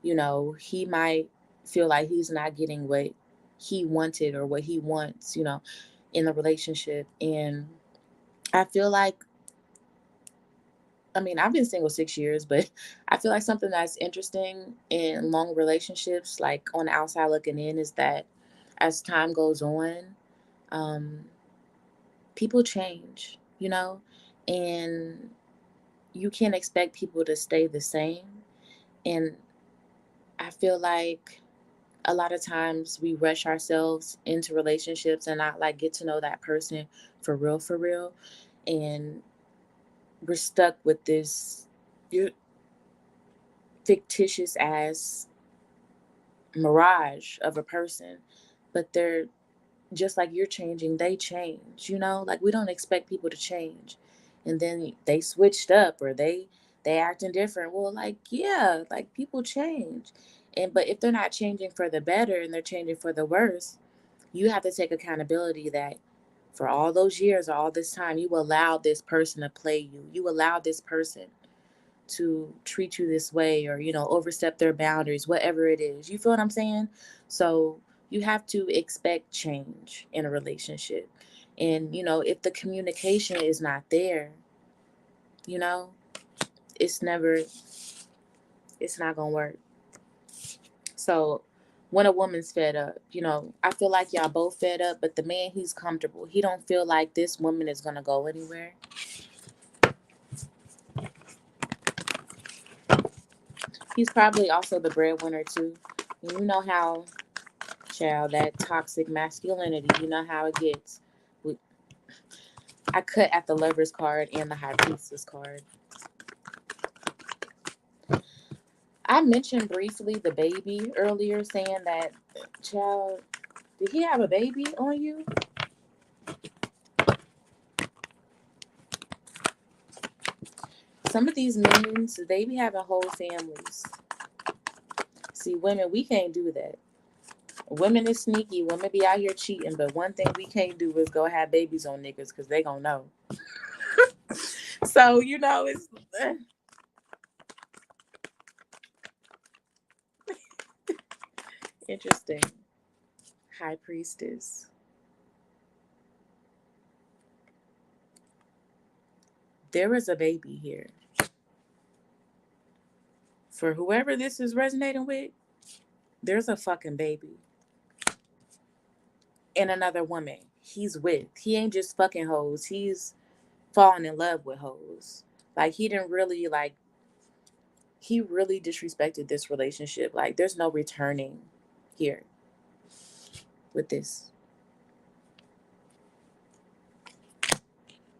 He might feel like he's not getting what he wanted or what he wants, in the relationship. And I feel like, I mean, I've been single 6 years, but I feel like something that's interesting in long relationships, like on the outside looking in, is that as time goes on, um, people change, and you can't expect people to stay the same. And I feel like a lot of times we rush ourselves into relationships and not like get to know that person for real. And we're stuck with this fictitious ass mirage of a person, but they're just like you're changing, they change, like we don't expect people to change. And then they switched up or they acting different. Well, like, yeah, like people change. And but if they're not changing for the better and they're changing for the worse, you have to take accountability that for all those years or all this time, you allowed this person to play you. You allowed this person to treat you this way or, overstep their boundaries, whatever it is. You feel what I'm saying? So you have to expect change in a relationship. And, if the communication is not there, you know, it's never, it's not going to work. So when a woman's fed up, I feel like y'all both fed up, but the man, he's comfortable. He don't feel like this woman is going to go anywhere. He's probably also the breadwinner too. And you know how, child, that toxic masculinity, you know how it gets. I cut at the lover's card and the high priestess card. I mentioned briefly the baby earlier, saying that, child, did he have a baby on you? Some of these men, they be having whole families. See, women, we can't do that. Women is sneaky. Women be out here cheating, but one thing we can't do is go have babies on niggas because they gonna know. So, it's interesting. High priestess. There is a baby here. For whoever this is resonating with, there's a fucking baby. And another woman he's with. He ain't just fucking hoes. He's falling in love with hoes. Like he really disrespected this relationship. Like there's no returning here with this.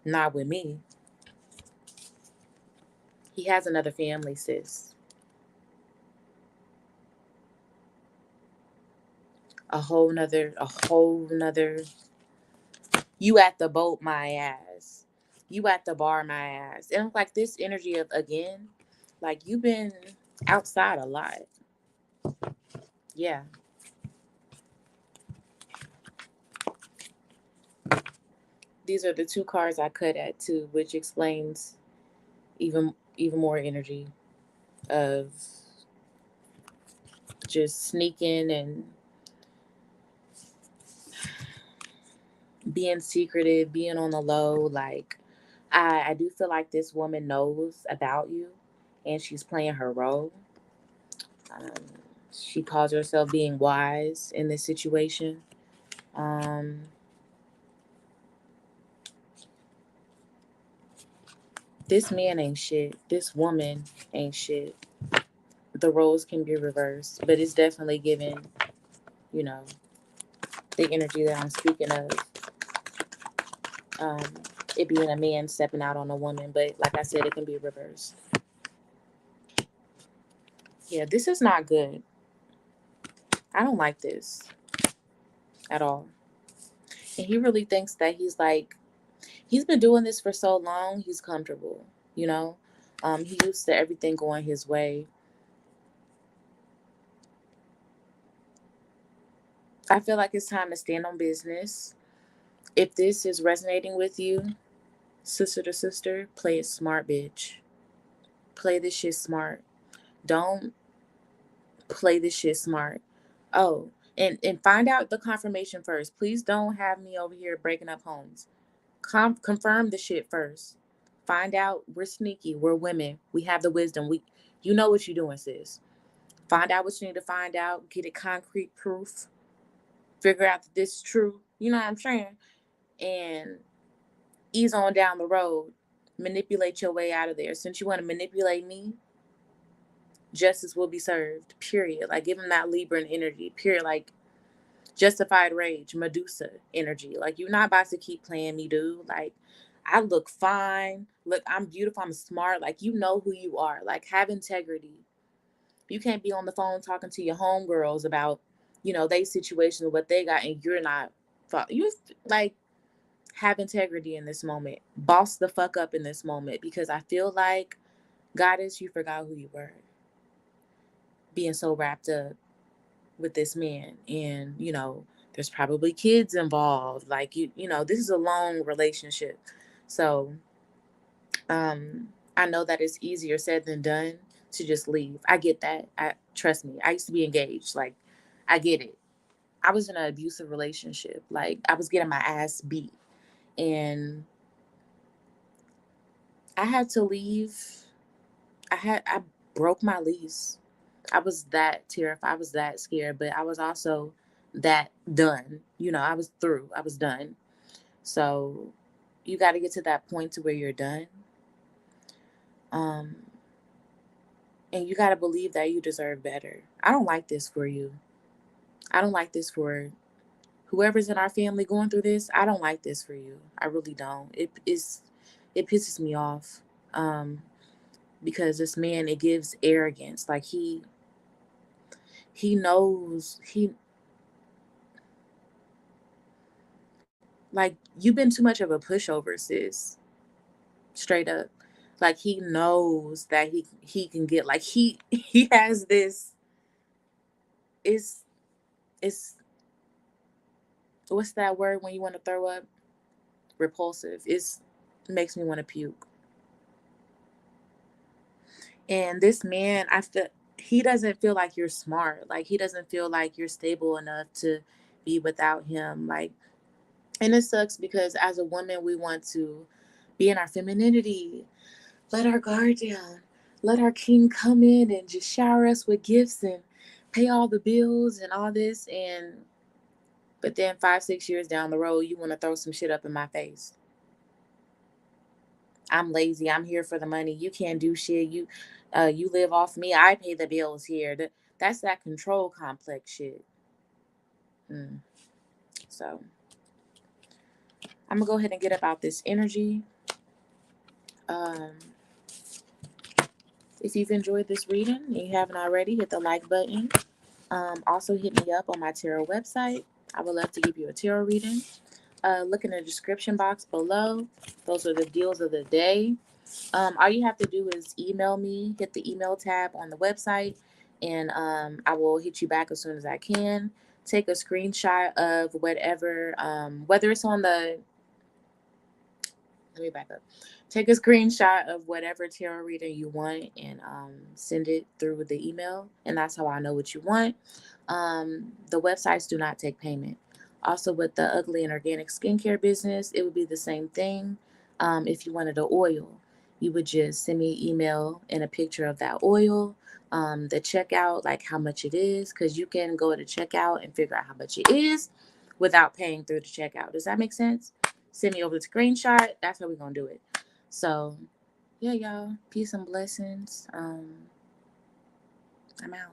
Not with me. He has another family, sis. A whole nother. You at the boat, my ass. You at the bar, my ass. And like this energy of, again, like you've been outside a lot. Yeah. these are the two cards I cut at too, which explains even more energy of just sneaking and being secretive, being on the low. Like, I do feel like this woman knows about you and she's playing her role. Um, she calls herself being wise in this situation. Um, this man ain't shit. This woman ain't shit. The roles can be reversed, but it's definitely given, you know, the energy that I'm speaking of. Um, it being a man stepping out on a woman, but like I said, it can be reversed. Yeah, this is not good. I don't like this at all. And he really thinks that he's been doing this for so long, he's comfortable, you know? He used to everything going his way. I feel like it's time to stand on business. If this is resonating with you, sister to sister, play it smart, bitch. Play this shit smart. Don't play this shit smart. Oh, and find out the confirmation first. Please don't have me over here breaking up homes. Confirm the shit first. Find out we're sneaky. We're women. We have the wisdom. You know what you're doing, sis. Find out what you need to find out. Get it concrete proof. Figure out that this is true. You know what I'm saying? And ease on down the road. Manipulate your way out of there. Since you want to manipulate me, justice will be served. Period. Like, give him that Libran energy. Period. Like, justified rage, Medusa energy. Like, you're not about to keep playing me, dude. Like, I look fine. Look, I'm beautiful. I'm smart. Like, you know who you are. Like, have integrity. You can't be on the phone talking to your homegirls about, they situation, what they got, and you're not. You like have integrity in this moment. Boss the fuck up in this moment, because I feel like, Goddess, you forgot who you were. Being so wrapped up with this man, and there's probably kids involved. Like, this is a long relationship. So I know that it's easier said than done to just leave. I get that. I trust me, I used to be engaged. Like, I get it. I was in an abusive relationship. Like, I was getting my ass beat, and I had to leave. I broke my lease. I was that terrified. I was that scared, but I was also that done. I was through. I was done. So you got to get to that point to where you're done. Um, and you got to believe that you deserve better. I don't like this for you. I don't like this for whoever's in our family going through this. I don't like this for you. I really don't. It pisses me off. Because this man, it gives arrogance. Like, he knows like, you've been too much of a pushover, sis. Straight up. Like, he knows that he can get, like, he has this. It's what's that word when you want to throw up? Repulsive. It makes me want to puke. And this man, I feel he doesn't feel like you're smart. Like, he doesn't feel like you're stable enough to be without him. Like, and it sucks because as a woman, we want to be in our femininity, let our guard down, let our king come in and just shower us with gifts and pay all the bills and all this. But then 5-6 years down the road, you want to throw some shit up in my face. I'm lazy. I'm here for the money. You can't do shit. You live off me. I pay the bills here. That's that control complex shit. So I'm gonna go ahead and get about this energy. Um, if you've enjoyed this reading and you haven't already, hit the like button. Also hit me up on my tarot website. I would love to give you a tarot reading. Look in the description box below. Those are the deals of the day. All you have to do is email me, hit the email tab on the website, and I will hit you back as soon as I can. Take a screenshot of whatever, whether it's on the let me back up. Take a screenshot of whatever tarot reading you want and send it through the email, and that's how I know what you want. The websites do not take payment. Also, with the ugly and organic skincare business, it would be the same thing. If you wanted an oil, you would just send me an email and a picture of that oil, the checkout, like how much it is, because you can go to checkout and figure out how much it is without paying through the checkout. Does that make sense? Send me over the screenshot. That's how we're going to do it. So, yeah, y'all. Peace and blessings. I'm out.